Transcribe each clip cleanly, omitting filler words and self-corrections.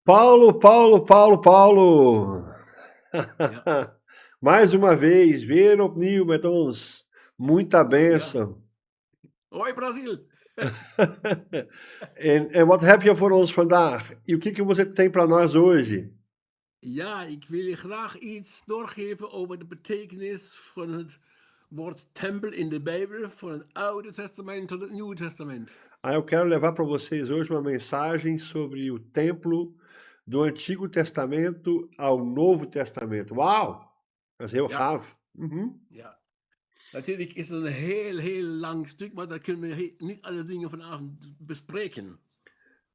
Paulo, Paulo, Paulo, Paulo! Ja, Mais uma vez, weer opnieuw met ons. Muita ja. bênção. Hoi Brazil! En wat heb je voor ons vandaag? E o que que você tem para nós hoje? Ja, ik wil je graag iets doorgeven over de betekenis van het woord tempel in de Bijbel, van het Oude Testament tot het Nieuwe Testament. Eu quero levar para vocês hoje uma mensagem sobre o templo do Antigo Testamento ao Novo Testamento. Wauw, dat is heel Ja, gaaf. Mhm. ja. Natuurlijk is het een heel lang stuk, maar daar kunnen we niet alle dingen vanavond bespreken.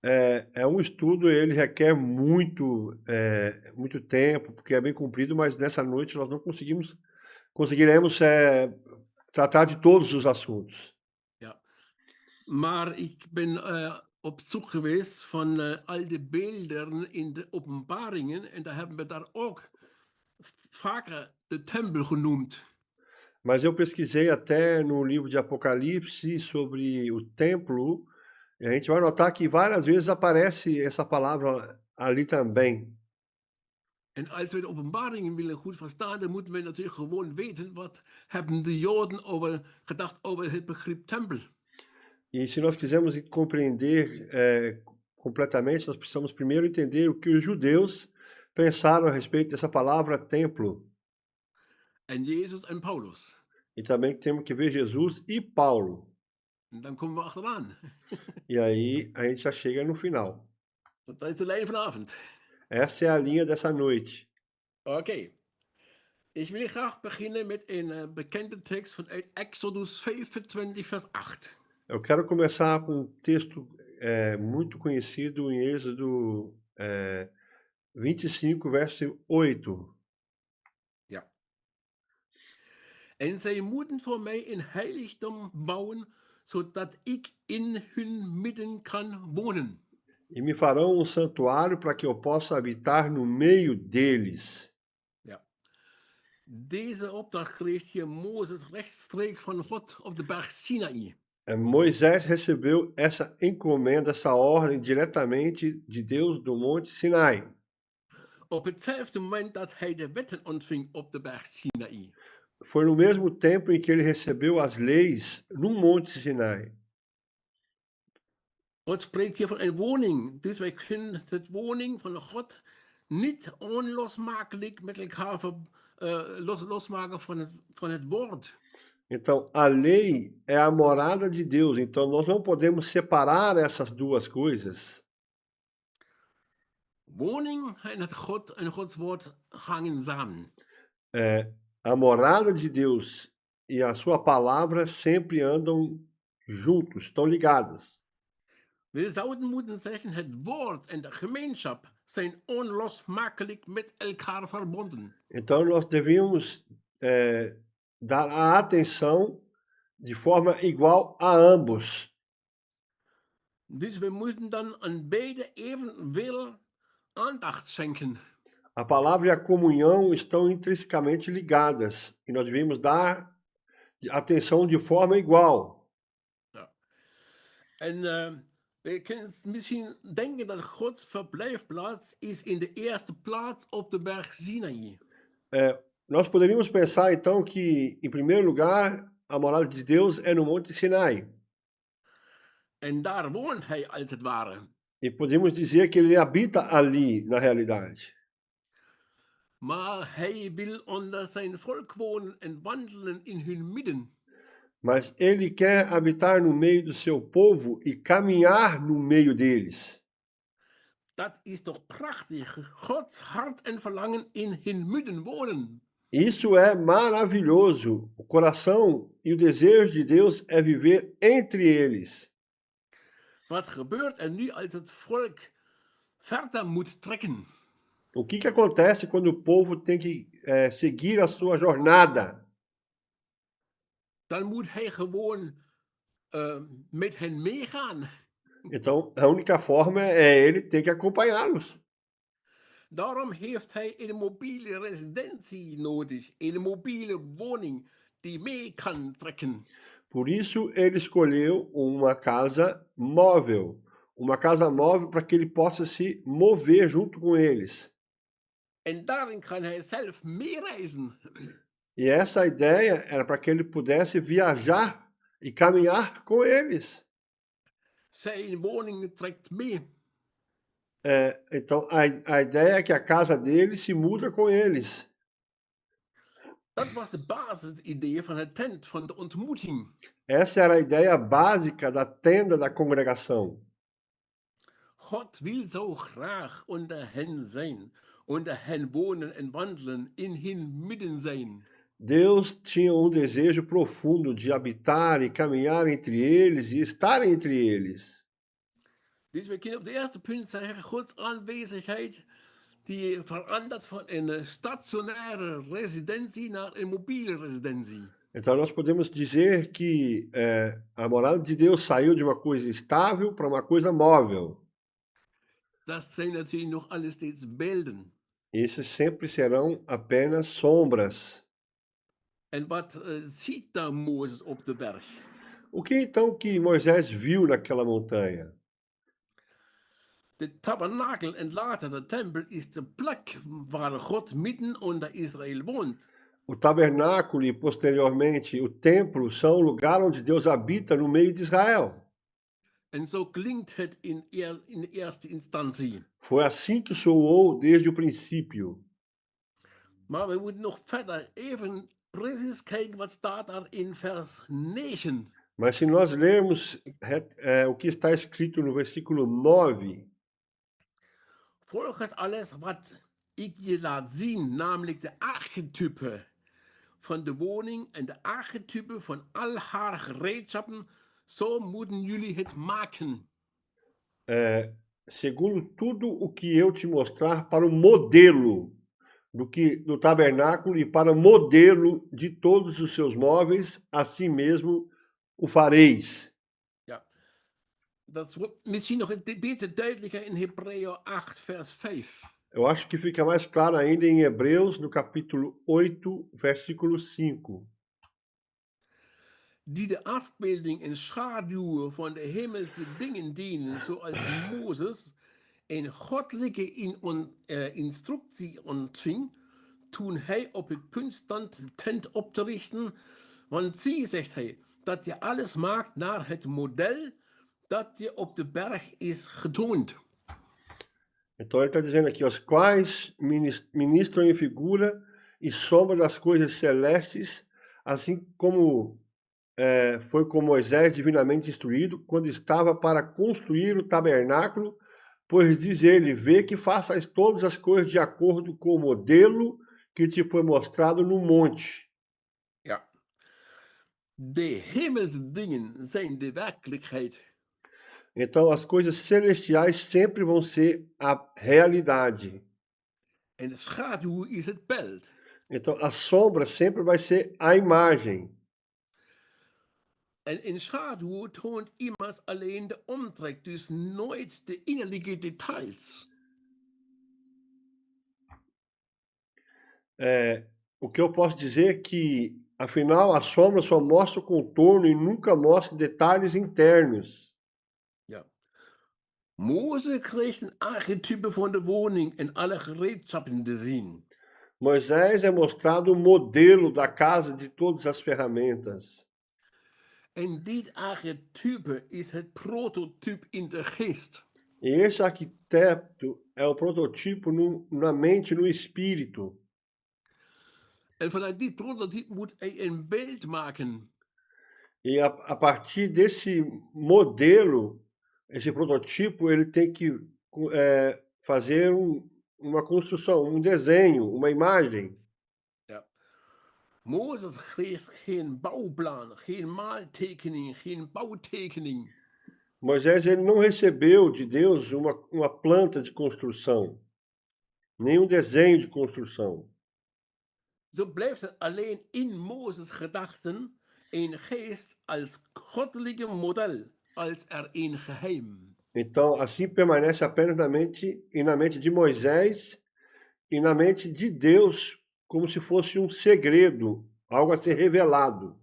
É um estudo, ele requer muito tempo, porque é bem comprido, mas nessa noite nós não conseguiremos tratar de todos os assuntos. Ja. Maar ik ben op zoek geweest van al de beelden in de openbaringen en daar hebben we daar ook vaker de tempel genoemd. Mas eu pesquisei até no livro de Apocalipse sobre o templo, e a gente vai notar que várias vezes aparece essa palavra ali também. En als we de openbaringen willen goed verstaan, dan moeten we natuurlijk gewoon weten wat hebben de Joden gedacht over het begrip tempel. E se nós quisermos compreender completamente, nós precisamos primeiro entender o que os judeus pensaram a respeito dessa palavra templo. En Jezus en Paulus. E também temos que ver Jesus e Paulo. En dan komen we achteraan. E aí a gente já chega no final. Dat is de lijn vanavond. Essa é a linha dessa noite. Oké. Ik wil graag beginnen met een bekende tekst van Exodus 25, vers 8. Eu quero começar com um texto muito conhecido em Êxodo 25, verso 8. Ja. En zij moeten voor mij een heiligdom bouwen, zodat ik in hun midden kan wonen. E me farão um santuário para que eu possa habitar no meio deles. Ja. Deze opdracht kreeg je Mozes rechtstreeks van God op de berg Sinaï. Moisés recebeu essa encomenda, essa ordem diretamente de Deus do Monte Sinai. Op hetzelfde moment dat hij de wetten ontving op de berg Sinaï. Foi no mesmo tempo em que ele recebeu as leis no Monte Sinai. God spreekt hier van een woning. Dus wij kunnen de woning van God niet onlosmakelijk met elkaar losmaken van het woord. Então, a lei é a morada de Deus, então nós não podemos separar essas duas coisas. Woning en Gods woord hangen samen. A morada de Deus e a sua palavra sempre andam juntos, estão ligadas. We zouden moeten zeggen, het woord en de gemeenschap zijn onlosmakelijk met elkaar verbonden. Então nós devíamos dar a atenção de forma igual a ambos. Dus we moeten dan aan beide evenveel aandacht schenken. A palavra e a comunhão estão intrinsecamente ligadas e nós devemos dar atenção de forma igual. Ja. En we kunnen misschien denken dat Gods verblijfplaats is in de eerste plaats op de berg Sinaï. Nós poderíamos pensar então que, em primeiro lugar, a morada de Deus é no Monte Sinai. En daar woont hij als het ware. E podemos dizer que ele habita ali, na realidade. Maar hij wil onder zijn volk wonen en wandelen in hun midden. Mas ele quer habitar no meio do seu povo e caminhar no meio deles. Dat is toch prachtig. Gods hart en verlangen in hun midden wonen. Isso é maravilhoso. O coração e o desejo de Deus é viver entre eles. Wat gebeurt er nu als het volk verder moet trekken? O que acontece quando o povo tem que seguir a sua jornada? Dan moet hij gewoon met hen meegaan. Então, a única forma é ele ter que acompanhá-los. Daarom heeft hij een mobiele residentie nodig, een mobiele woning die mee kan trekken. Por isso, ele escolheu uma casa móvel, uma casa móvel para que ele possa se mover junto com eles. En daarin kan hij zelf meereizen. E essa ideia era para que ele pudesse viajar e caminhar com eles. Zijn woning trekt mee. Então, a ideia é que a casa dele se muda com eles. Dat was de basisidee van het tent, van de ontmoeting. Essa era a ideia básica da tenda da congregação. God wil zo graag onder hen zijn, onder hen wonen en wandelen, in hun midden zijn. Deus tinha desejo profundo de habitar e caminhar entre eles e estar entre eles. Dus we kunnen op de eerste punt zeggen, Gods aanwezigheid die verandert van een stationaire residentie naar een mobiele residentie. Então nós podemos dizer que a morada de Deus saiu de uma coisa estável para uma coisa móvel. Dat zijn natuurlijk nog alles steeds beelden. Esses sempre serão apenas sombras. En wat ziet daar Mozes op de berg? O que então que Moisés viu naquela montanha? De tabernakel en later de tempel is de plek waar God midden onder Israël woont. O tabernáculo e posteriormente o templo são o lugar onde Deus habita no meio de Israel. En zo klinkt het in eerste instantie. Foi assim que soou desde o princípio. Maar we moeten nog verder even precies kijken wat staat er in vers 9. Mas se nós lermos o que está escrito no versículo 9, Volgens alles wat ik je laat zien, namelijk de archetype van de woning en de archetype van al haar gereedschappen, zo moeten jullie het maken. segundo tudo o que eu te mostrar para o modelo do tabernáculo e para o modelo de todos os seus móveis, assim mesmo o fareis. Ja, dat wordt misschien nog een beetje duidelijker in Hebreeën 8, vers 5. Eu acho que fica mais claro ainda em Hebreus, no capítulo 8, versículo 5. Die de afbeelding en schaduwen van de hemelse dingen dienen, zoals Mozes een goddelijke instructie ontving, toen hij op het punt stond de tent op te richten. Want zie, zegt hij, dat je alles maakt naar het model dat je op de berg is getoond. Então ele está dizendo aqui, os quais ministram em figura e sombra das coisas celestes, assim como foi com Moisés divinamente instruído, quando estava para construir o tabernáculo, pois diz ele, vê que faças todas as coisas de acordo com o modelo que te foi mostrado no monte. Ja. De hemelse dingen zijn de werkelijkheid. Então as coisas celestiais sempre vão ser a realidade. En de schaduw is het beeld. Então a sombra sempre vai ser a imagem. En in schaduw toont immers alleen de omtrek, dus nooit de innerlijke details. O que eu posso dizer é que, afinal, a sombra só mostra o contorno e nunca mostra detalhes internos. Ja. Mose kreeg een archetype van de woning en alle gereedschappen te zien. Moisés é mostrado o modelo da casa de todas as ferramentas. En dit archetype is het prototype in de geest. E esse arquiteto é o prototipo na mente, no espírito. En vanuit dit prototype moet hij een beeld maken. E a partir desse modelo, esse prototipo, ele tem que fazer uma construção, desenho, uma imagem. Ja. Mozes kreeg geen bouwplan, geen maaltekening, geen bouwtekening. Moisés ele não recebeu de Deus uma planta de construção, nem desenho de construção. Zo blijft het alleen in Mozes gedachten een geest als goddelijke model, als een geheim. Então, assim permanece apenas na mente de Moisés e na mente de Deus, como se fosse um segredo, algo a ser revelado.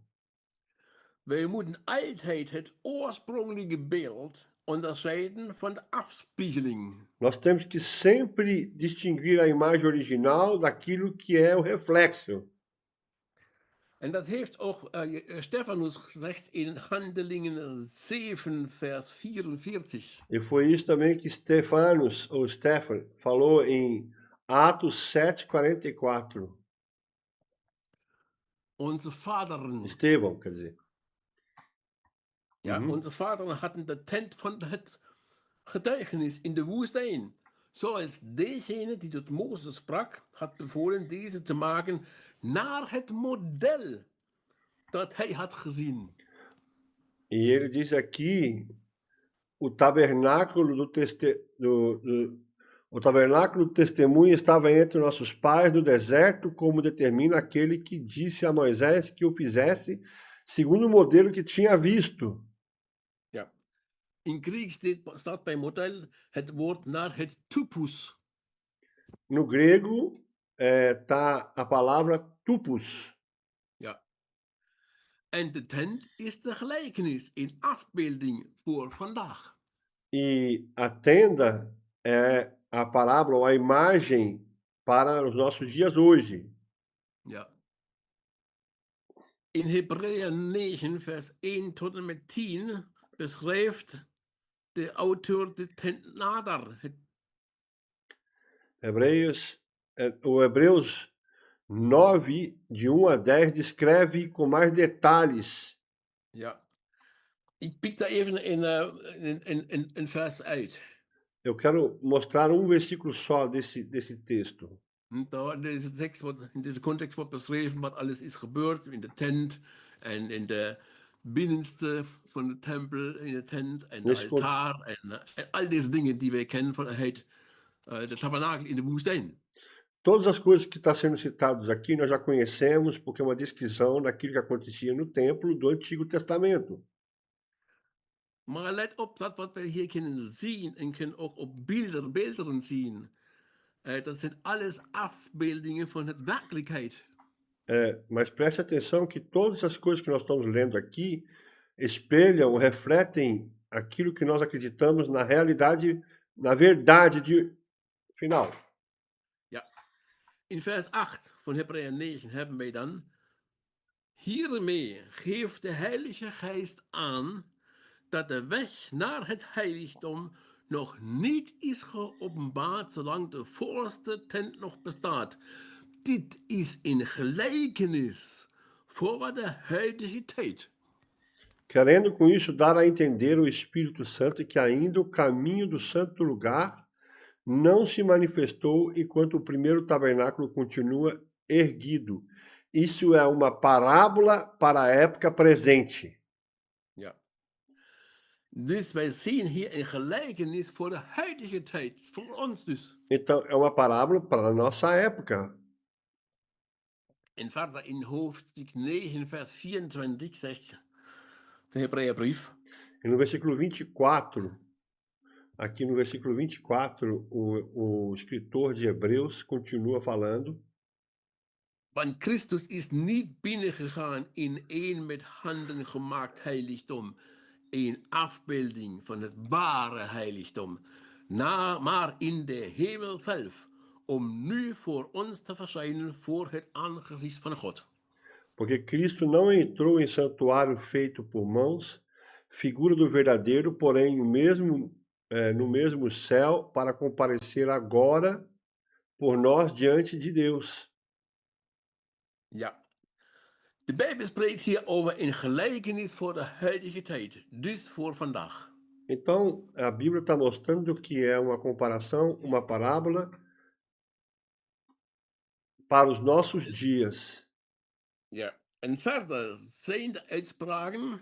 Wij moeten altijd het oorspronkelijke beeld unterscheiden von der Afspiegeling. Nós temos que sempre distinguir a imagem original daquilo que é o reflexo. En dat heeft ook Stephanus gezegd in Handelingen 7, vers 44. E foi isso também que Stefanos, ou Stefan, falou em Atos 7:44. Onze vaderen, Estevão, quer dizer. ja, Mhm. onze vaderen hadden de tent van het getuigenis in de woestijn. Zoals degene die tot Mozes sprak, had bevolen deze te maken naar het model dat hij had gezien. E ele diz aqui o tabernáculo o tabernáculo do testemunho estava entre nossos pais no deserto, como determina aquele que disse a Moisés que o fizesse segundo o modelo que tinha visto. Ja. In Grieks staat bij model het woord naar het typus. No grego tá a palavra tupos. Ja. En de tent is de gelijkenis in afbeelding voor vandaag. E a tenda é a parábola ou a imagem para os nossos dias hoje. Ja. In Hebräer 9, vers 1 tot en met 10 beschrijft de auteur de tent nader. O Hebreus 9, de 1 a 10, descreve com mais detalhes. Ja. Ik piek daar even een vers uit. Eu quero mostrar um versículo só desse texto. In deze context wordt beschreven wat alles is gebeurd in de tent en in de binnenste van de tempel, in de tent en de Nesse con- altaar en al deze dingen die wij kennen van de tabernakel in de woestijn. Todas as coisas que estão sendo citadas aqui nós já conhecemos, porque é uma descrição daquilo que acontecia no templo do Antigo Testamento. Maar let op dat wat wij hier kunnen zien en kunnen ook op beelderen zien. Dat zijn alles afbeeldingen van het werkelijkheid. Mas preste atenção que todas as coisas que nós estamos lendo aqui espelham, refletem aquilo que nós acreditamos na realidade, na verdade final. In vers 8 van Hebräer 9 hebben wij dan: hiermee geeft de Heilige Geest aan dat de weg naar het heiligdom nog niet is geopenbaard zolang de voorste tent nog bestaat. Dit is in gelijkenis voor de huidige tijd. Querendo com isso dar a entender ao Espírito Santo que ainda o caminho do santo lugar não se manifestou enquanto o primeiro tabernáculo continua erguido. Isso é uma parábola para a época presente. Ja. Dus wij zien hier een gelijkenis voor de huidige tijd, voor ons dus. Então, é uma parábola para a nossa época. En verder in hoofdstuk 9, vers 24 zegt de Hebreeënbrief: E no versículo 24, aqui no versículo 24, o escritor de Hebreus continua falando. Want Christus is niet binnengegaan in een met handen gemaakt heiligdom, een afbeelding van het ware heiligdom, maar in de hemel zelf, om nu voor ons te verschijnen voor het aangezicht van God. Porque Cristo não entrou em santuário feito por mãos, figura do verdadeiro, porém no mesmo céu, para comparecer agora por nós diante de Deus. Ja. De Bijbel spreekt hier over een gelijkenis voor de huidige tijd, dus voor vandaag. Então, a Bíblia está mostrando que é uma comparação, uma parábola para os nossos dias. Ja. En verder zijn de uitspraken: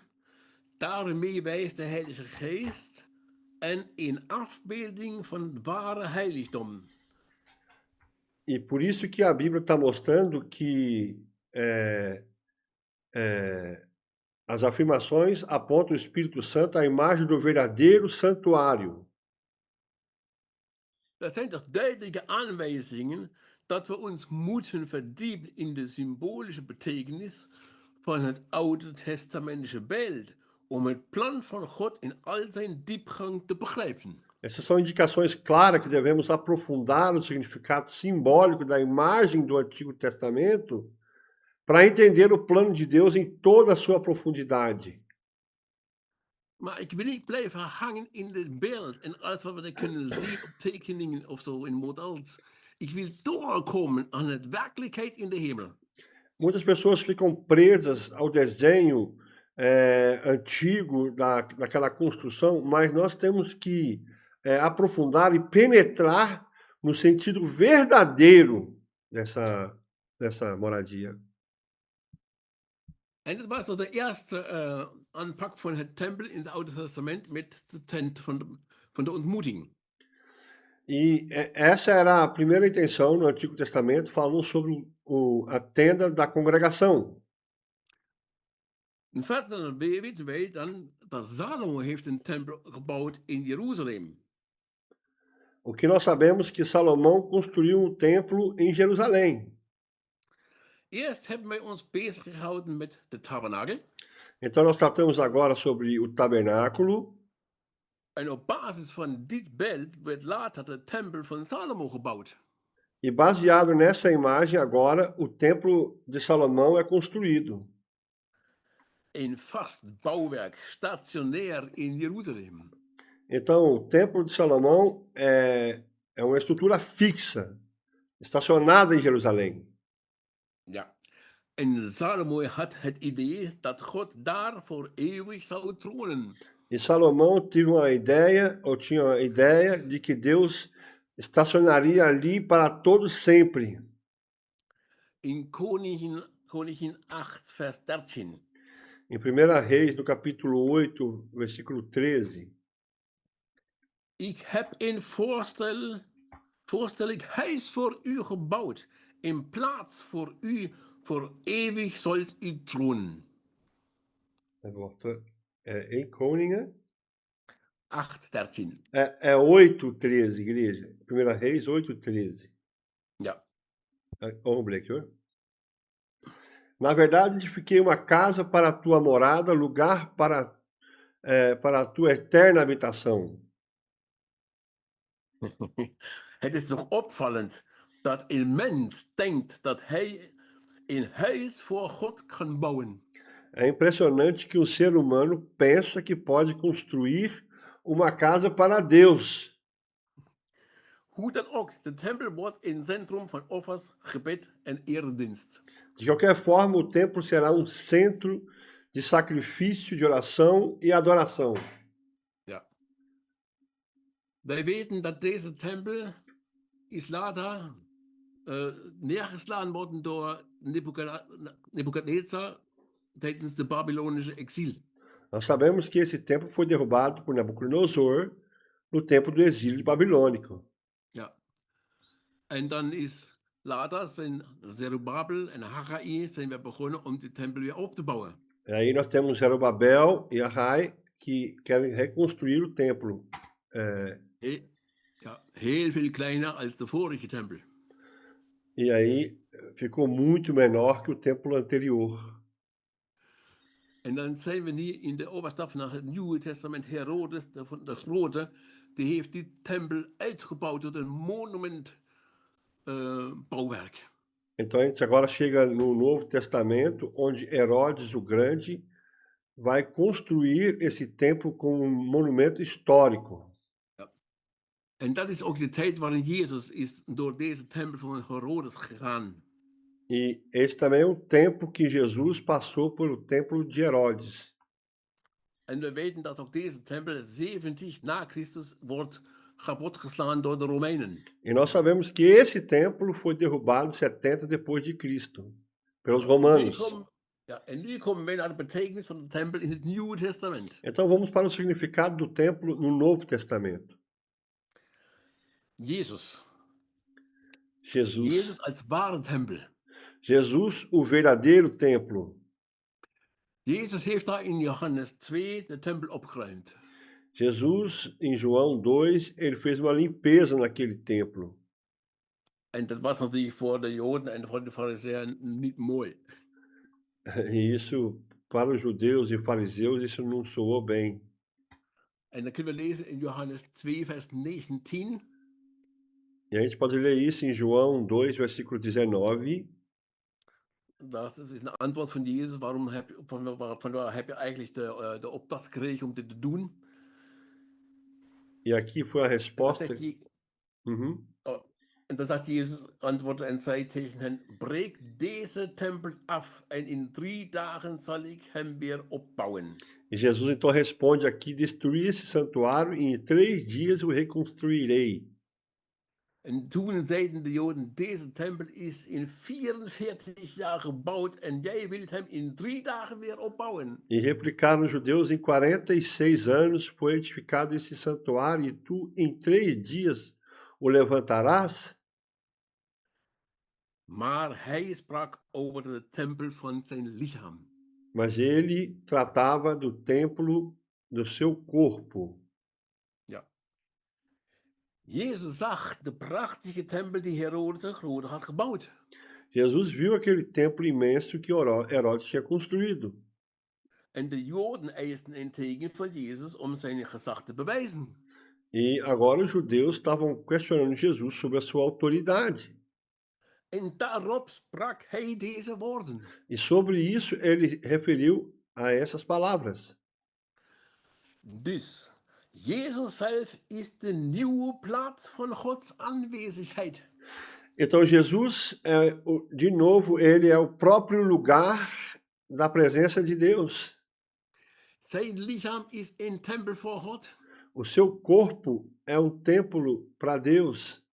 daarmee wijst de Heilige Geest en een afbeelding van het ware heiligdom. E por isso que a Bíblia está mostrando que as afirmações apontam o Espírito Santo à imagem do verdadeiro santuário. Dat zijn toch duidelijke aanwijzingen dat we ons moeten verdiepen in de symbolische betekenis van het Oude Testamentische beeld het plan van God in al zijn diepgang te begrijpen. Essas são indicações claras que devemos aprofundar o significado simbólico da imagem do Antigo Testamento para entender o plano de Deus em toda a sua profundidade. Maar ik wil niet blijven hangen in het beeld en alles wat we kunnen zien op tekeningen of zo in models. Ik wil doorkomen aan het werkelijkheid in de hemel. Muitas pessoas ficam presas ao desenho antigo daquela construção, mas nós temos que aprofundar e penetrar no sentido verdadeiro dessa moradia. En dat was de eerste aanpak van het tempel in het Oude Testament met de tent van de ontmoeting. E essa era a primeira intenção no Antigo Testamento, falando sobre a tenda da congregação. En verder weten wij dan dat Salomo heeft een tempel gebouwd in Jeruzalem. O que nós sabemos que Salomão construiu um templo em Jerusalém. Eerst hebben wij ons bezig gehouden met de tabernakel. Então nós tratamos agora sobre o tabernáculo. En op basis van dit beeld werd later de tempel van Salomo gebouwd. E baseado nessa imagem, agora o templo de Salomão é construído. Een vast bouwwerk, stationair in Jeruzalem. Então, o templo de Salomão é uma estrutura fixa, estacionada em Jerusalém. Ja. En Salomo had het idee dat God daar voor eeuwig zou tronen. E Salomão tinha a ideia de que Deus estacionaria ali para todos sempre. In Koningin 8, vers 13. Em 1 Reis, no capítulo 8, versículo 13. Ik heb een voorstellig huis voor u gebouwd. In plaats voor u, voor eeuwig zult u tronen. Em Koningen? 8, 13. É 8:13, igreja. 1 Reis 8:13. Ja. Hoor. Na verdade, edifiquei uma casa para a tua morada, lugar para a tua eterna habitação. Het is toch opvallend dat een mens denkt dat hij een huis voor God kan bouwen. É impressionante que o ser humano pensa que pode construir uma casa para Deus. Hoe dan ook, de tempel wordt een centrum van offers, gebed en eredienst. De qualquer forma, o templo será um centro de sacrifício, de oração e adoração. Ja. Wij weten dat deze tempel is later neergeslagen worden door Nebuchadnezzar tijdens de Babylonische exílio. Nós sabemos que esse templo foi derrubado por Nabucodonosor no tempo do exílio babilônico. Ja. En dan is later zijn Zerubbabel en Haggai zijn weer begonnen om de tempel weer op te bouwen. E aí nós temos Zerubabel e Haggai que querem reconstruir o templo. Heel veel kleiner als de vorige tempel. E aí ficou muito menor que o templo anterior. En dan zijn we nu in de overstap naar het Nieuwe Testament. Herodes de Grote, die heeft die tempel uitgebouwd tot een monumentbouwwerk. Então a gente agora chega no Novo Testamento, onde Herodes o Grande vai construir esse templo como um monumento histórico. Ja. En dat is ook de tijd waarin Jezus is door deze tempel van Herodes gegaan. E esse também é o tempo que Jesus passou pelo templo de Herodes. En we weten dat ook deze tempel 70 na Christus wordt kapotgeslagen door de Romeinen. E nós sabemos que esse templo foi derrubado 70 depois de Cristo, pelos romanos. En nu komen wij naar de betekenis van de tempel in het Nieuwe Testament. Então vamos para o significado do templo no Novo Testamento. Jesus als ware tempel. Jesus, o verdadeiro templo. Jezus heeft daar in Johannes 2 de tempel opgeruimd. Jesus, em João 2, ele fez uma limpeza naquele templo. En dat was natuurlijk voor de Joden en voor de Farizeeën niet mooi. E isso, para os judeus e fariseus isso não soou bem. En dan kunnen we lezen in Johannes 2, vers 19. E a gente pode ler isso em João 2, versículo 19. Dat is een antwoord van Jezus. Van waar heb je eigenlijk de opdracht gekregen om dit te doen? E aqui foi a En dan resposta. zegt, Uhum. en dan zegt Jezus, antwoordde en zei tegen hen, breek deze tempel af en in 3 dagen zal ik hem weer opbouwen. E Jesus então responde aqui: destruí esse santuário e em 3 dias o reconstruirei. En toen zeiden de Joden, deze tempel is in 44 jaar gebouwd en jij wilt hem in 3 dagen weer opbouwen. E replicaram os judeus: em 46 anos foi edificado esse santuário e tu em 3 dias o levantarás? Maar hij sprak over de tempel van zijn lichaam. Mas ele tratava do templo do seu corpo. Ja. Jezus zag de prachtige tempel die Herodes de Grote had gebouwd. Jesus viu aquele templo imenso que Herodes tinha construído. En de Joden eisten een teken van Jezus om zijn gezag te bewijzen. E agora os judeus estavam questionando Jesus sobre a sua autoridade. En daarop sprak hij deze woorden. E sobre isso ele referiu a essas palavras. Dus, Jezus zelf is de nieuwe plaats van Gods aanwezigheid. Então Jesus, de novo, ele é o próprio lugar da presença de Deus. Zijn lichaam is een tempel voor God. O seu corpo é um templo para Deus.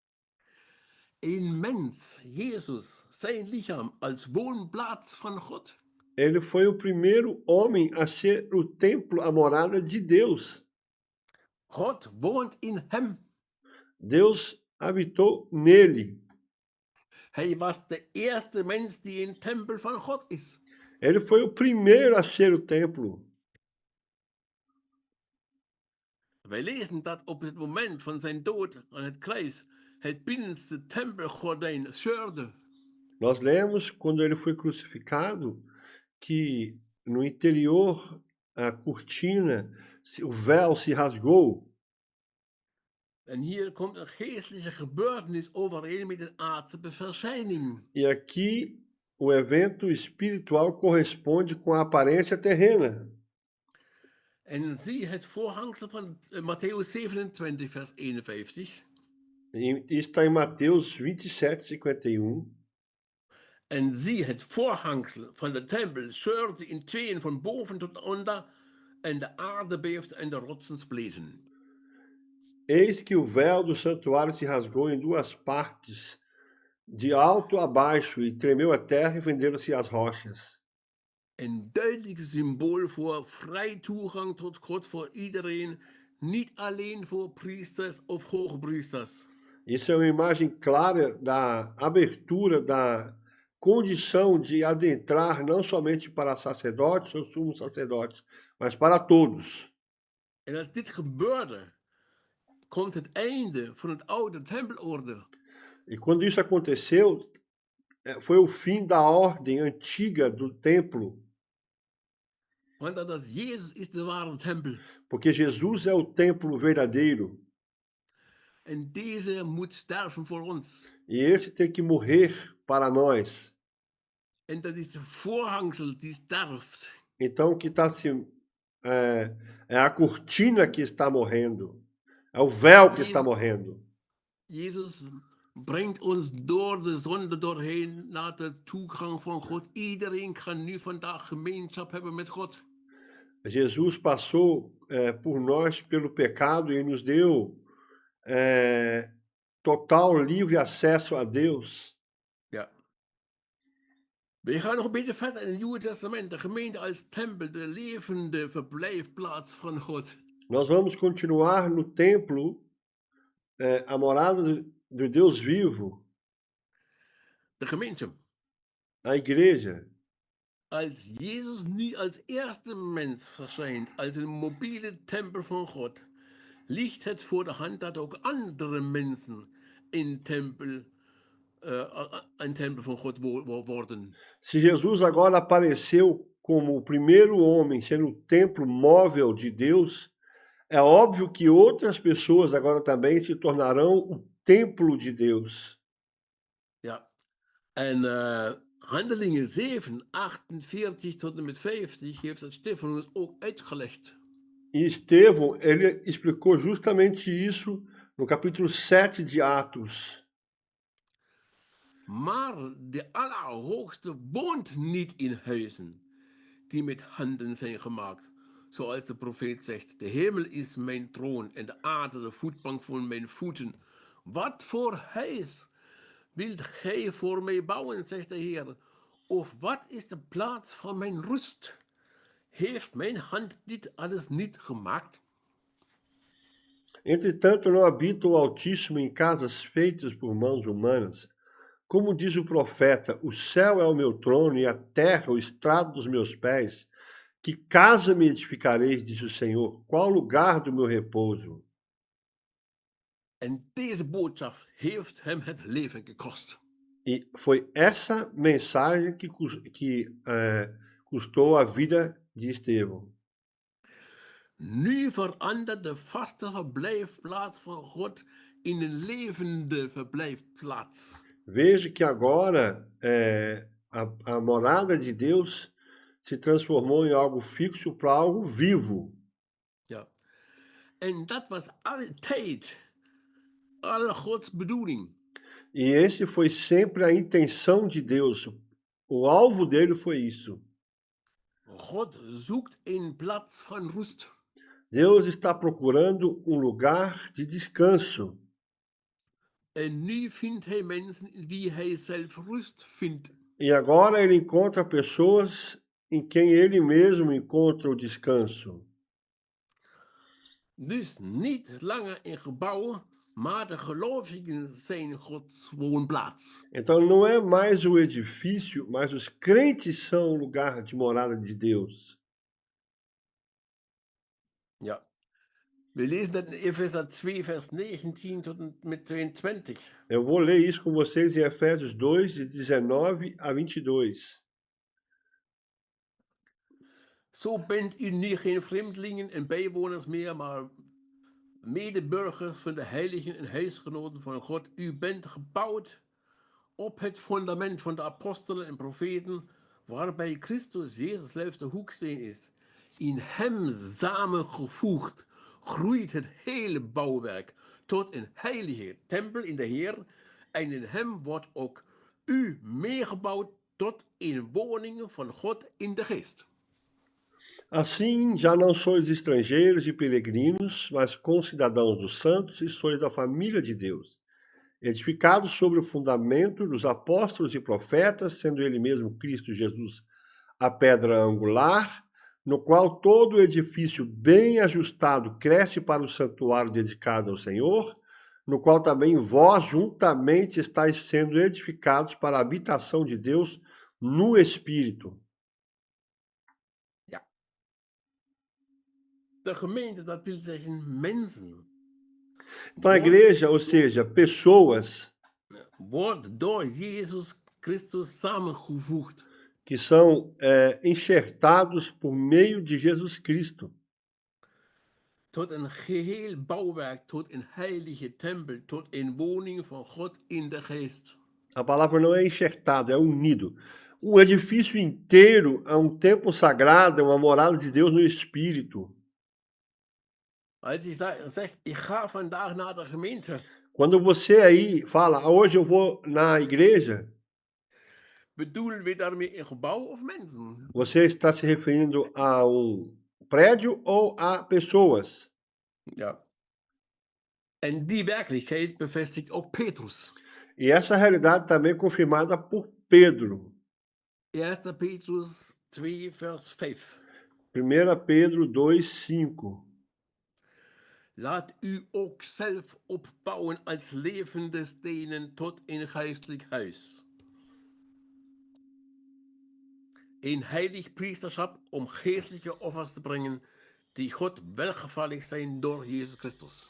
Een mens, Jezus, zijn lichaam als woonplaats van God. Ele foi o primeiro homem a ser o templo, a morada de Deus. God woont in hem. Deus habitou nele. Hij was de eerste mens die een tempel van God is. Ele foi o primeiro a ser o templo. Wij lezen dat op het moment van zijn dood aan het kruis het binnenste tempelgordijn scheurde. Nós lemos quando ele foi crucificado que no interior a cortina, o véu se rasgou. En hier komt een geestelijke gebeurtenis overeen met een aardse verschijning. E aqui o evento espiritual corresponde com a aparência terrena. En zie het voorhangsel van Matthäus 27, vers 51. E está em Mateus 27:51. En zie het voorhangsel van de tempel scheurde in tweeën van boven tot onder en de aarde beefde en de rotsen spleten. Eis que o véu do santuário se rasgou em 2 partes, de alto a baixo, e tremeu a terra e fenderam-se as rochas. Een duidelijk symbool voor vrij toegang tot God voor iedereen, niet alleen voor priesters of hoogpriesters. Isso é uma imagem clara da abertura, da condição de adentrar não somente para sacerdotes ou sumos sacerdotes, mas para todos. En als dit gebeurde, komt het einde van het oude tempelorde. E quando isso aconteceu, foi o fim da ordem antiga do templo. Want dat Jezus is de ware tempel. Porque Jesus é o templo verdadeiro. En deze moet sterven voor ons. E esse tem que morrer para nós. En dat is de voorhangsel die sterft. Então o que está se é a cortina que está morrendo. É o véu que está morrendo. Jezus brengt ons door de zonde doorheen naar de toegang van God. Iedereen kan nu vandaag gemeenschap hebben met God. Jesus passou por nós pelo pecado e nos deu total livre acesso a Deus. Ja. We gaan nog een beetje verder in het Nieuwe Testament. De gemeente als tempel, de levende verblijfplaats van God. Nós vamos continuar no templo, a morada do Deus vivo. De gemeente. A igreja. Als Jezus nu als eerste mens verschijnt, als een mobiele tempel van God, ligt het voor de hand dat ook andere mensen een tempel van God worden. Se Jesus agora apareceu como o primeiro homem sendo o templo móvel de Deus, é óbvio que outras pessoas agora também se tornarão o templo de Deus. Ja. En Handelingen 7, 48 tot en met 50 heeft dat Stefanus ook uitgelegd. E Estevão, ele explicou justamente isso no capítulo 7 de Atos. Maar de Allerhoogste woont niet in huizen die met handen zijn gemaakt. Zoals de profeet zegt, de hemel is mijn troon en de aarde de voetbank van mijn voeten. Wat voor huis wilt gij voor mij bouwen, zegt de Heer? Of wat is de plaats van mijn rust? Heeft mijn hand dit alles niet gemaakt? Entretanto, não habita o Altíssimo em casas feitas por mãos humanas. Como diz o profeta, o céu é o meu trono e a terra o estrado dos meus pés. Que casa me edificareis, diz o Senhor? Qual lugar do meu repouso? En deze boodschap heeft hem het leven gekost. E foi essa mensagem que custou a vida de Estevão. Nu verandert de vaste verblijfplaats van God in een levende verblijfplaats. Veja que agora a morada de Deus se transformou em algo fixo para algo vivo. Ja. En dat was altijd alle Gods bedoeling. E esse foi sempre a intenção de Deus. O alvo dele foi isso. God zoekt een plaats van rust. Deus está procurando um lugar de descanso. En nu vindt hij mensen in wie hij zelf rust vindt. E agora ele encontra pessoas em quem ele mesmo encontra o descanso. Dus niet langer in gebouwen, maar de gelovigen zijn Gods woonplaats. Então não é mais o edifício, mas os crentes são o lugar de morada de Deus. Ja. We lezen dat in Epheser 2, vers 19 tot en met 22. Eu vou ler isso com vocês em Efésios 2, de 19 a 22. Zo bent u nu geen vreemdelingen en bijwoners meer, maar medeburgers van de heiligen en huisgenoten van God. U bent gebouwd op het fundament van de apostelen en profeten, waarbij Christus Jezus zelf de hoeksteen is. In hem samengevoegd groeit het hele bouwwerk tot een heilige tempel in de Heer. En in hem wordt ook u meegebouwd tot een woning van God in de geest. Assim, já não sois estrangeiros e peregrinos, mas concidadãos dos santos e sois da família de Deus, edificados sobre o fundamento dos apóstolos e profetas, sendo ele mesmo Cristo Jesus a pedra angular, no qual todo o edifício bem ajustado cresce para o santuário dedicado ao Senhor, no qual também vós juntamente estáis sendo edificados para a habitação de Deus no Espírito. De gemeente, dat wil zeggen mensen. Então a igreja, ou seja, pessoas Wordt door Jezus Christus samengevoegd. que são enxertados por meio de Jesus Cristo. Tot een geheel bouwwerk, tot een heilige tempel, tot een woning van God in de geest. A palavra não é enxertado, é unido. O edifício inteiro é um templo sagrado, é uma morada de Deus no Espírito. Als ik zeg, ik ga vandaag naar de gemeente, Quando você aí fala, hoje eu vou na igreja, bedoelen we daarmee een gebouw of mensen? você está se referindo a um prédio ou a pessoas. Ja. En die werkelijkheid bevestigt ook Petrus. E essa realidade também é confirmada por Pedro. 1 Petrus 2, vers 5. 1 Pedro 2, 5. Laat u ook zelf opbouwen als levende stenen tot een geestelijk huis. Een heilig priesterschap om geestelijke offers te brengen die God welgevallig zijn door Jezus Christus.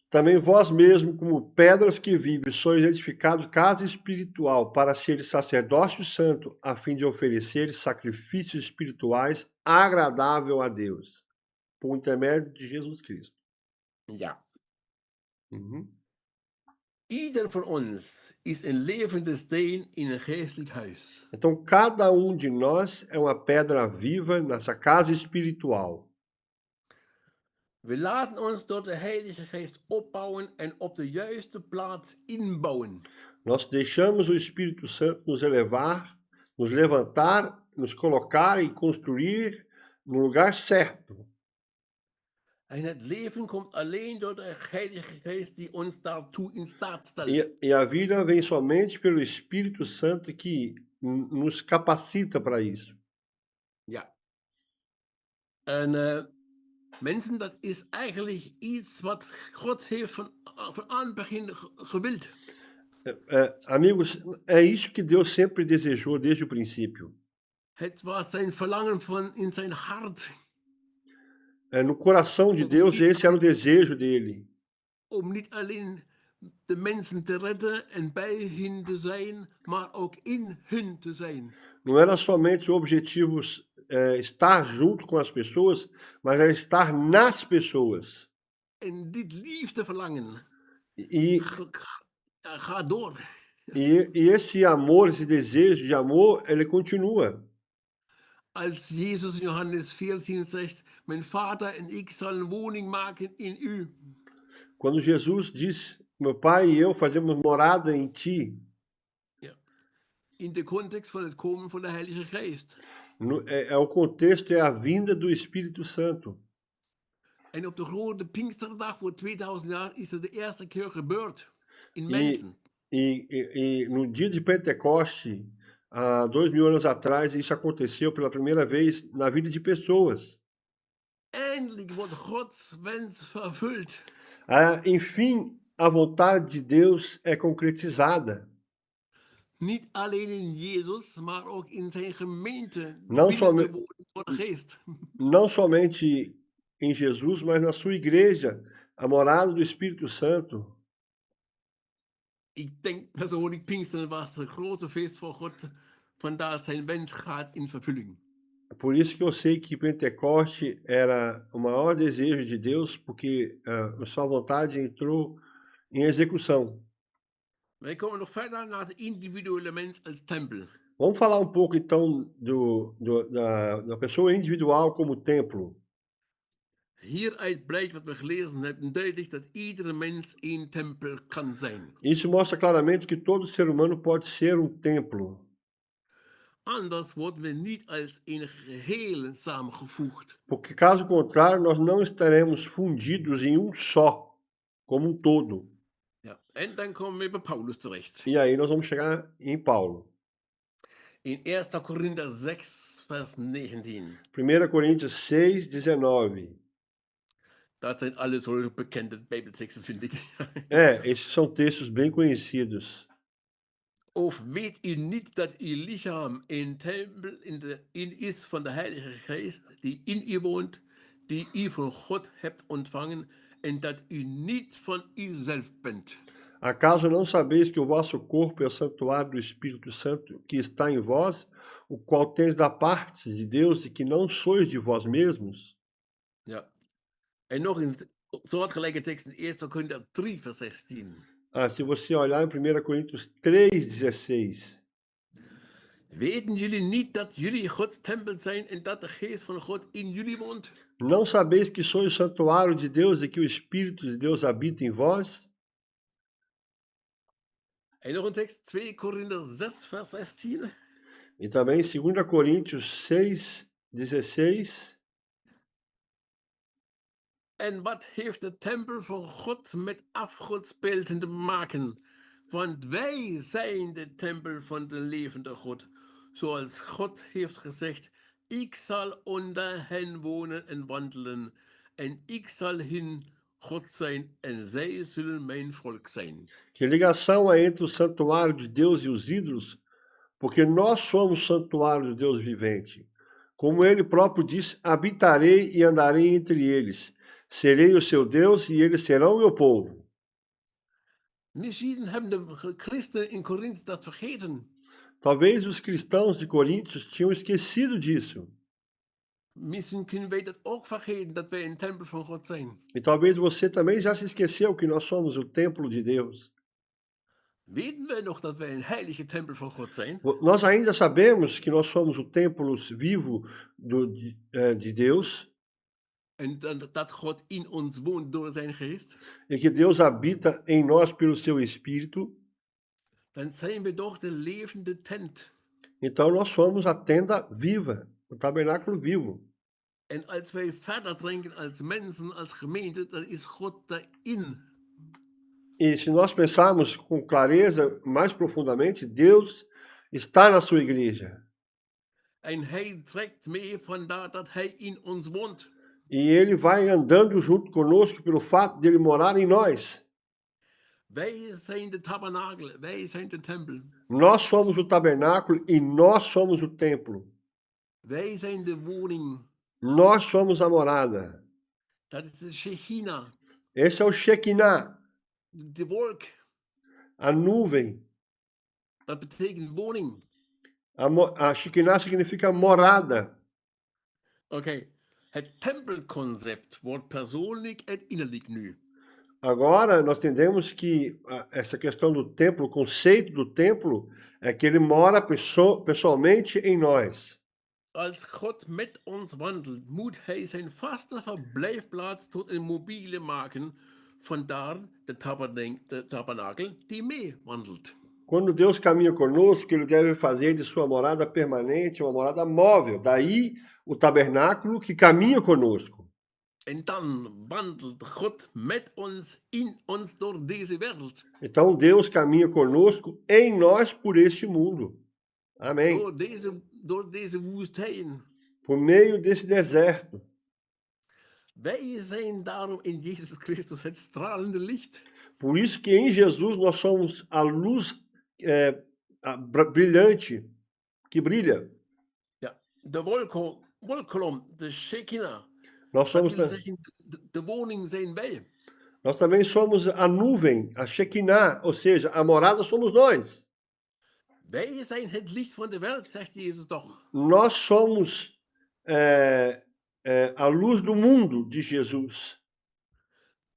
Também vós mesmo, como pedras que vivem, sois edificados casa espiritual, para seres sacerdócio santo, a fim de oferecer sacrifícios espirituais agradável a Deus, por intermédio de Jesus Cristo. Ja. Uhum. Ieder van ons is een levende steen in een geestelijk huis. Então, cada de nós é uma pedra viva nessa casa espiritual. We laten ons door de Heilige Geest opbouwen en op de juiste plaats inbouwen. Nós deixamos o Espírito Santo nos elevar, nos levantar, nos colocar e construir no lugar certo. En het leven komt alleen door de Heilige Geest die ons daartoe in staat stelt. E a vida vem somente pelo Espírito Santo que nos capacita para isso. Ja. En mensen, dat is eigenlijk iets wat God heeft van aan het begin gewild. Amigos, é isso que Deus sempre desejou desde o princípio. Het was zijn verlangen van in zijn hart. No coração de Deus, esse era o desejo dele. Om niet alleen de mensen te redden en bij hen te zijn, maar ook in hun te zijn. Não era somente o objetivo estar junto com as pessoas, mas era estar nas pessoas. En dit liefdeverlangen E gaat door. E esse amor, esse desejo de amor, ele continua. Als Jezus in Johannes 14 zegt, mijn Vater en ik zal een woning maken in u. Quando Jesus diz, meu pai e eu fazemos morada em ti. Ja. In de context van het komen van de Heilige Geest. O contexto é a vinda do Espírito Santo. En op de grote Pinksterdag voor 2000 jaar is er de eerste keer gebeurd in mensen. E no dia de Pentecoste, há 2000 anos atrás, isso aconteceu pela primeira vez na vida de pessoas. Eindelijk wordt Gods wens vervuld. Enfim, a vontade de Deus é concretizada. Niet alleen in Jezus, maar ook in zijn gemeente. Não somente em Jesus, mas na sua igreja, a morada do Espírito Santo. Ik denk persoonlijk, Pinksteren was het grote feest voor God, vandaar zijn wens gaat in vervulling. Por isso que eu sei que Pentecoste era o maior desejo de Deus, porque a sua vontade entrou em execução. Wij komen nog verder naar de individuele mens als tempel. Vamos falar pouco então da pessoa individual como templo. Hieruit blijkt wat we gelezen hebben duidelijk dat iedere mens een tempel kan zijn. Isso mostra claramente que todo ser humano pode ser templo. Anders worden we niet als een geheel samengevoegd. Porque caso contrário, nós não estaremos fundidos em só, como todo. Ja, en dan komen we bij Paulus terecht. E aí nós vamos chegar em Paulo. In 1 Korinther 6, vers 19. 1 Coríntios 6, 19. Dat zijn alles zo bekende Bijbelteksten, vind ik. Esses são textos bem conhecidos. Of weet u niet dat uw lichaam een tempel in is van de Heilige Geest, die in u woont, die u van God hebt ontvangen, en dat u niet van uzelf bent? Acaso não sabeis que o vosso corpo é o santuário do Espírito Santo que está em vós, o qual tendes da parte de Deus e que não sois de vós mesmos? Ja. En nog een soortgelijke tekst in 1 Korinther 3, vers 16. Se você olhar em 1 Coríntios 3:16. Weten jullie niet dat jullie Gods tempel zijn en dat de geest van God in jullie woont? Não sabeis que sois o santuário de Deus e que o Espírito de Deus habita em vós? En nog een tekst, 2 Korinther 6, vers 16. E também 2 Coríntios 6:16. En wat heeft de tempel van God met afgodsbeelden te maken? Want wij zijn de tempel van de levende God. Zoals God heeft gezegd, ik zal onder hen wonen en wandelen. En ik zal hun God zijn en zij zullen mijn volk zijn. Que ligação há entre o santuário de Deus e os ídolos? Porque nós somos o santuário de Deus vivente. Como ele próprio diz, habitarei e andarei entre eles. Serei o seu Deus e eles serão o meu povo. Misschien hebben de christenen in Korinthe dat vergeten. Talvez os cristãos de Coríntios tinham esquecido disso. Misschien kunnen wij dat ook vergeten, dat wij een tempel van God zijn. E talvez você também já se esqueceu que nós somos o templo de Deus. Weten wij nog dat wij een heilige tempel van God zijn? Nós ainda sabemos que nós somos o templo vivo de Deus En dat God in ons woont door zijn geest? e que Deus habita em nós pelo seu Espírito. Dan zijn we toch de levende tent. Então nós somos a tenda viva, o tabernáculo vivo. En als wij verder denken als mensen, als gemeente, dan is God daarin. E se nós pensarmos com clareza, mais profundamente, Deus está na sua igreja. En hij trekt mee vandaar dat hij in ons woont. E ele vai andando junto conosco pelo fato de ele morar em nós. Wij zijn de tabernakel, wij zijn de tempel. Nós somos o tabernáculo e nós somos o templo. Wij zijn de woning. Nós somos a morada. Dat is de Shekinah, Esse é o Shekinah, de wolk. a nuvem. Dat betekent woning. A Shekinah significa morada. Oké. Het tempelconcept wordt persoonlijk en innerlijk nu. Agora, nós entendemos que essa questão do templo, o conceito do templo, é que ele mora pessoalmente em nós. Als God met ons wandelt, moet hij zijn vaste verblijfplaats tot een mobiele maken. Vandaar de tabernakel die mee wandelt. Quando Deus caminha conosco, ele deve fazer de sua morada permanente uma morada móvel. Daí o tabernáculo que caminha conosco. En dan wandelt God met ons, in ons door deze wereld. Então Deus caminha conosco em nós por este mundo. Amém. Door deze woestijn. Por meio desse deserto. Wij zijn daarom in Jezus Christus het stralende licht. Por isso que em Jesus nós somos a luz brilhante, que brilha. Ja, de wolkolom, de Shekinah. Nós somos De woning zijn wij. Nós também somos a nuvem, a Shekinah, ou seja, a morada somos nós. Wij zijn het licht van de wereld, zegt Jezus toch. Nós somos a luz do mundo de Jesus.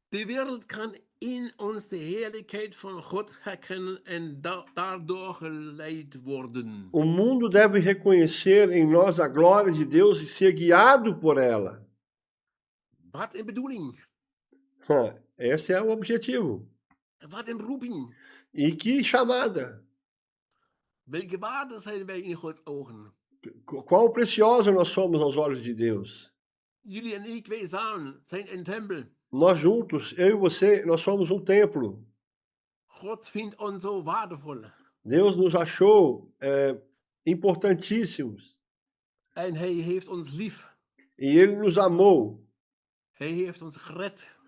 De wereld kan in ons de heerlijkheid van God herkennen en daardoor geleid worden. O mundo deve reconhecer em nós a glória de Deus e ser guiado por ela. Wat een bedoeling. Esse é o objetivo. Wat een roeping. E que chamada. Welke waarde zijn wij in Gods ogen? Quão precioso nós somos aos olhos de Deus. Jullie en ik, wij samen, zijn een tempel. Nós juntos, eu e você, nós somos um templo. God vindt ons zo waardevol. Deus nos achou importantíssimos. En hij heeft ons lief. E ele nos amou. Hij heeft ons gered.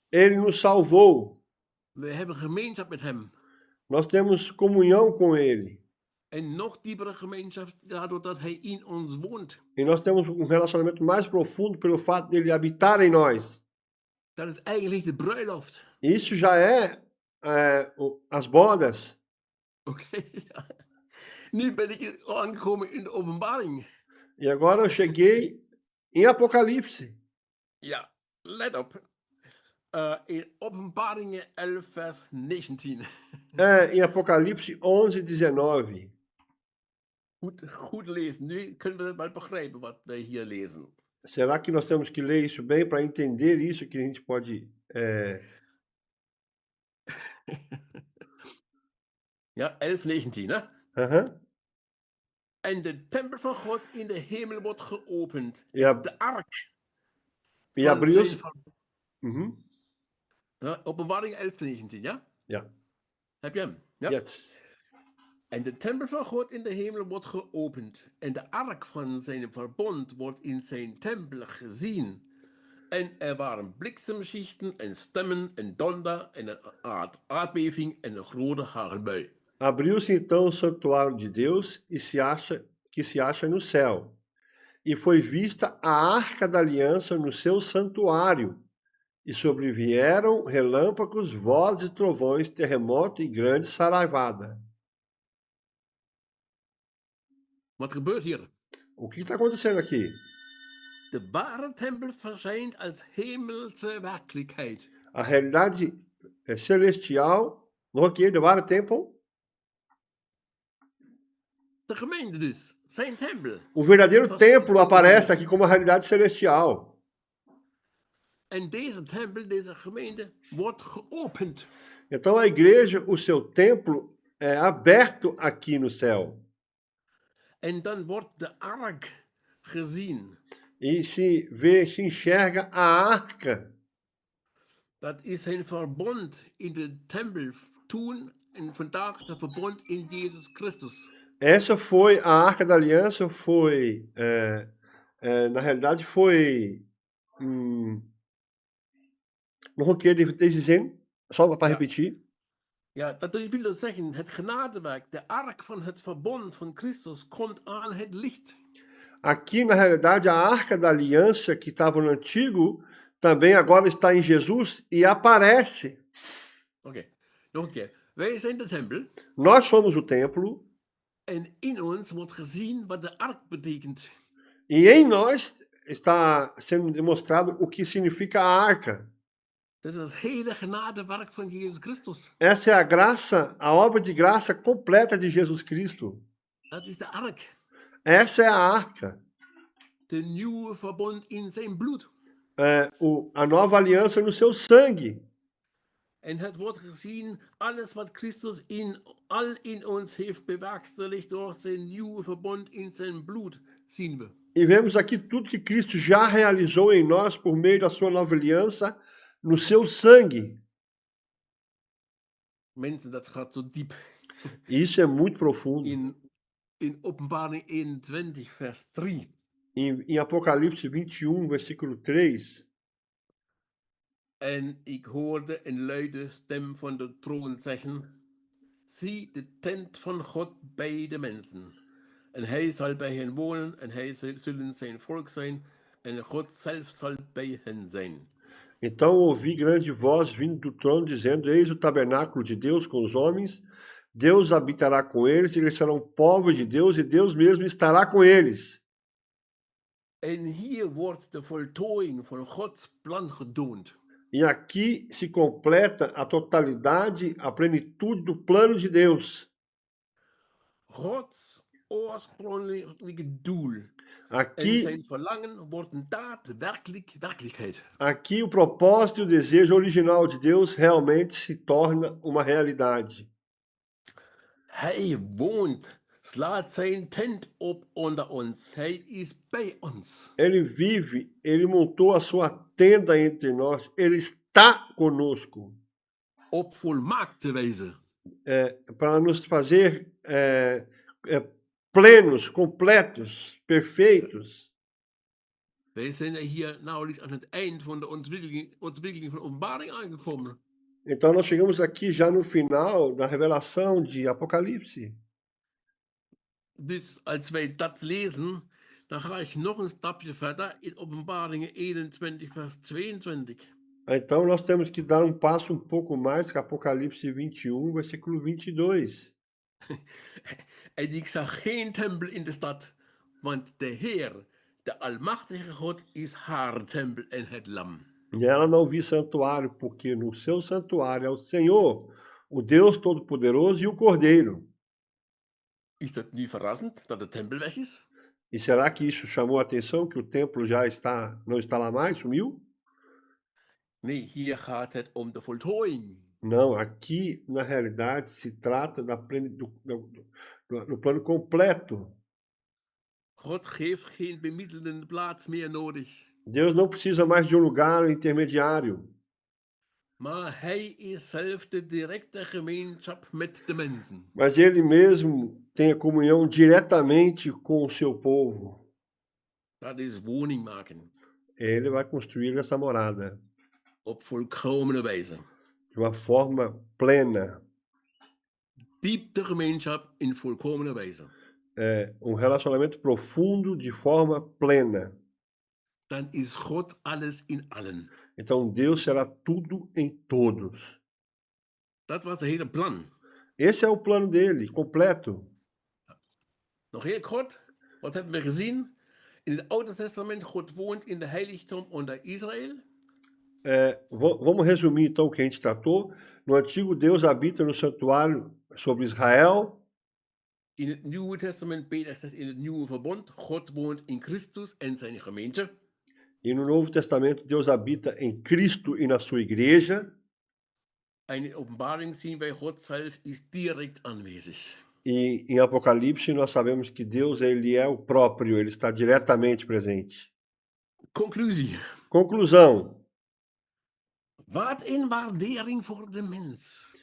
Ele nos salvou. We hebben gemeenschap met hem. Nós temos comunhão com ele. En nog diepere gemeenschap daardoor dat hij in ons woont. E nós temos um relacionamento mais profundo pelo fato dele habitar em nós. Dat is eigenlijk de bruiloft. Isso já é as bodas. Oké. Ja. Nu ben ik aangekomen in de openbaring. E agora eu cheguei em Apocalipse. Ja, let op. In Openbaringen 11 vers 19. Em Apocalipse 11, 19. Goed lezen. Nu kunnen we het wel begrijpen wat wij hier lezen. Será que nós temos que ler isso bem para entender isso que a gente pode... Ja, 11, 19, hè? En de tempel van God in de hemel wordt geopend. Ja. De ark. E abriu... Ja, Openbaring 11, 19, ja? Ja. Heb je hem? Ja. Yes. En de tempel van God in de hemel wordt geopend. En de ark van zijn verbond wordt in zijn tempel gezien. En er waren bliksemschichten en stemmen en donder en een aardbeving en een grote hagelbui. Abriu-se então o santuário de Deus que se acha no céu. E foi vista a arca da aliança no seu santuário. E sobrevieram relâmpagos, vozes, trovões, terremoto e grande saraivada. Wat gebeurt hier? O que está acontecendo aqui? De ware tempel verschijnt als hemelse werkelijkheid. A realidade celestial, nog een keer, de ware tempel. De gemeente dus, zijn tempel. O verdadeiro Zoals templo in- aparece aqui como uma realidade celestial. En deze tempel, deze gemeente, wordt geopend. Então a igreja, o seu templo, é aberto aqui no céu. En dan wordt de ark gezien. E se vê, se enxerga a arca. Dat is zijn verbond in de tempel toen en vandaag de verbond in Jezus Christus. Essa foi, a Arca da Aliança foi, na realidade foi, nog een keer deze zin, só para Ja. repetir. Ja, dat wil dus zeggen, het genadewerk, de ark van het verbond van Christus komt aan het licht. Aqui, na realidade, a Arca da Aliança que estava no Antigo, também agora está em Jesus e aparece. Oké, nog een keer. Wij zijn de tempel Nós somos o templo en in ons wordt gezien wat de ark betekent. e em nós está sendo demonstrado o que significa a arca. Dat is het hele genadewerk van Jezus Christus. Essa é a graça, a obra de graça completa de Jesus Cristo. Dat is de ark. Essa é a arca. De nieuwe verbond in zijn bloed. A nova aliança no seu sangue. En het wordt gezien, alles wat Christus in ons heeft bewerkstelligd door zijn nieuwe verbond in zijn bloed, zien we. E vemos aqui tudo que Cristo já realizou em nós por meio da sua nova aliança no seu sangue. Mensen, dat gaat zo diep. E isso é muito profundo. In Openbaring 21, vers 3. Em Apocalipse 21, versículo 3. En ik hoorde een luide stem van de troon zeggen: zie de tent van God bij de mensen. En hij zal bij hen wonen, en hij zullen zijn volk zijn, en God zelf zal bij hen zijn. Então ouvi grande voz vindo do trono dizendo: Eis o tabernáculo de Deus com os homens. Deus habitará com eles, e eles serão povo de Deus, e Deus mesmo estará com eles. En hier wordt de voltooiing van Gods plan getoond. E aqui se completa a totalidade, a plenitude do plano de Deus. Gods oorspronkelijke doel en Aqui, zijn verlangen worden daadwerkelijk werkelijkheid. aqui o propósito e o desejo original de Deus realmente se torna uma realidade. Hij woont, slaat zijn tent op onder ons. Hij is bij ons. Ele vive, ele montou a sua tenda entre nós, ele está conosco. Op volmaakte wijze. Para nos fazer plenos, completos, perfeitos. Wij zijn hier nauwelijks aan het eind van de ontwikkeling van openbaring aangekomen. Então nós chegamos aqui já no final da revelação de Apocalipse. Dus als wij dat lezen, dan ga ik nog een stapje verder in Openbaringen 21, vers 22. Então nós temos que dar passo um pouco mais que Apocalipse 21, versículo 22. En ik zag geen tempel in de stad, want de Heer, de Almachtige God, is haar tempel en het lam. E ela não viu santuário, porque no seu santuário é o Senhor, o Deus Todo-Poderoso e o Cordeiro. Is dat nu verrassend dat de tempel weg is? E será que isso chamou a atenção, que o templo já não está lá mais, sumiu? Nee, hier gaat het om de voltooiing. Não, aqui na realidade se trata do plano completo. God heeft geen bemiddelende plaats meer nodig. Deus não precisa mais de um lugar intermediário. Maar hij is zelf de directe gemeenschap met de mensen. Mas ele mesmo tem a comunhão diretamente com o seu povo. Dat is woning maken. Ele vai construir essa morada Op volkomene wijze. de uma forma plena. Diepte gemeenschap in volkomene wijze. Relacionamento profundo de forma plena. Dan is God alles in allen. Então Deus será tudo em todos. Dat was de hele plan. Esse é o plano dele, completo. Nog heel kort, wat hebben we gezien? In het Oude Testament, God woont in de heiligdom onder Israël. Vamos resumir então o que a gente tratou. No Antigo, Deus habita no santuário sobre Israel. In het Nieuwe Testament, Peter zegt in het Nieuwe Verbond, God woont in Christus en zijn gemeente. E no Novo Testamento, Deus habita em Cristo e na sua igreja. En in Openbaring zien wij God zelf is direct aanwezig. E em Apocalipse, nós sabemos que Deus ele é o próprio, ele está diretamente presente. Conclusie. Conclusão. Wat een waardering voor de mens.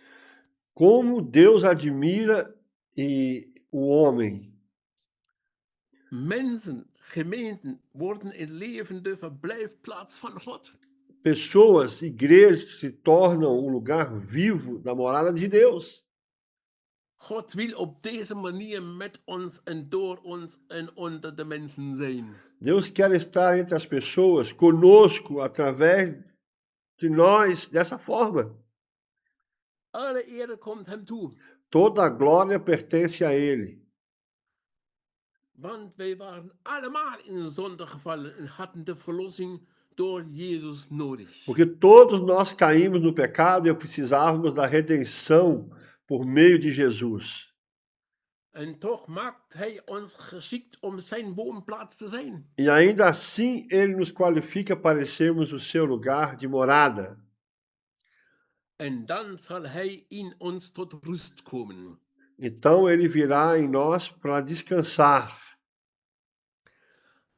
Como Deus admira o homem. Mensen, gemeenten worden een levende verblijfplaats van God. Pessoas, igrejas se tornam um lugar vivo da morada de Deus. God wil op deze manier met ons en door ons en onder de mensen zijn. Deus quer estar entre as pessoas, conosco, através de nós, dessa forma. Alle ere komt hem toe. Toda a glória pertence a Ele. Want wij waren allemaal in zonde gevallen en hadden de verlossing door Jezus nodig. Porque todos nós caímos no pecado e precisávamos da redenção por meio de Jesus. En toch maakt hij ons geschikt om zijn woonplaats te zijn. E ainda assim Ele nos qualifica para sermos o seu lugar de morada. En dan zal hij in ons tot rust komen. Então Ele virá em nós para descansar.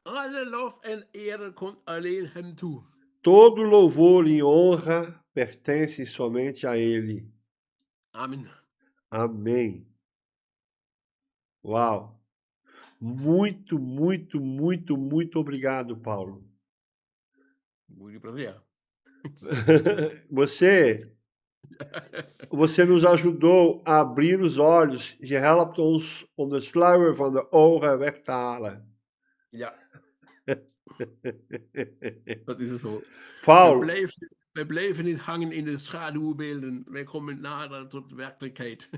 Alle lof en ere komt alleen hem toe. Todo louvor e honra pertence somente a Ele. Amen. Amém. Uau! Muito, muito, muito, muito obrigado, Paulo. Muito prazer. Você nos ajudou a abrir os olhos. Je helpt ons om de sluier van de ogen weg te halen. Ja. Dat is zo. Paulo, We blijven niet hangen in de schaduwbeelden. Wij komen nader tot de werkelijkheid.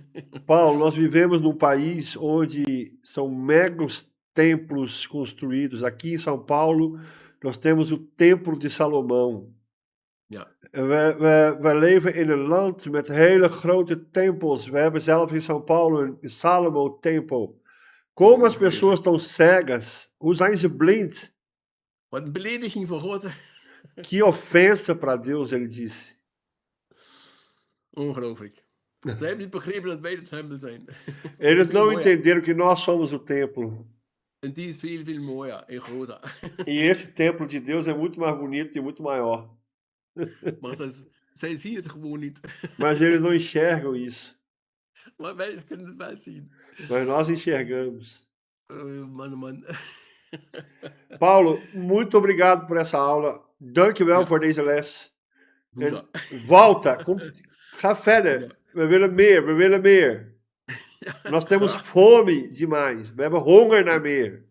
Paulo, nós vivemos num país onde são megas templos construídos. Aqui em São Paulo, nós temos o Templo de Salomão. Ja. We leven in een land met hele grote tempels. We hebben zelfs in São Paulo een Salomo-tempel. Como as pessoas estão cegas? Hoe zijn ze blind? Wat een belediging voor God. Que ofensa para Deus, ele disse. Ongelooflijk. Zij hebben niet begrepen dat wij de tempel zijn. Eles não entenderam que nós somos o templo. En die is veel, veel mooier en groter. E esse templo de Deus é muito mais bonito e muito maior. Maar zij zien het gewoon niet. Mas eles não enxergam isso. Maar wij kunnen het wel zien. Mas nós enxergamos. Man. Paulo, muito obrigado por essa aula. Dankjewel voor deze les. Hoera. Volta. Ga verder. Ja. We willen meer. We willen meer. Ja, Nós temos graag. fome demais. We hebben honger naar meer.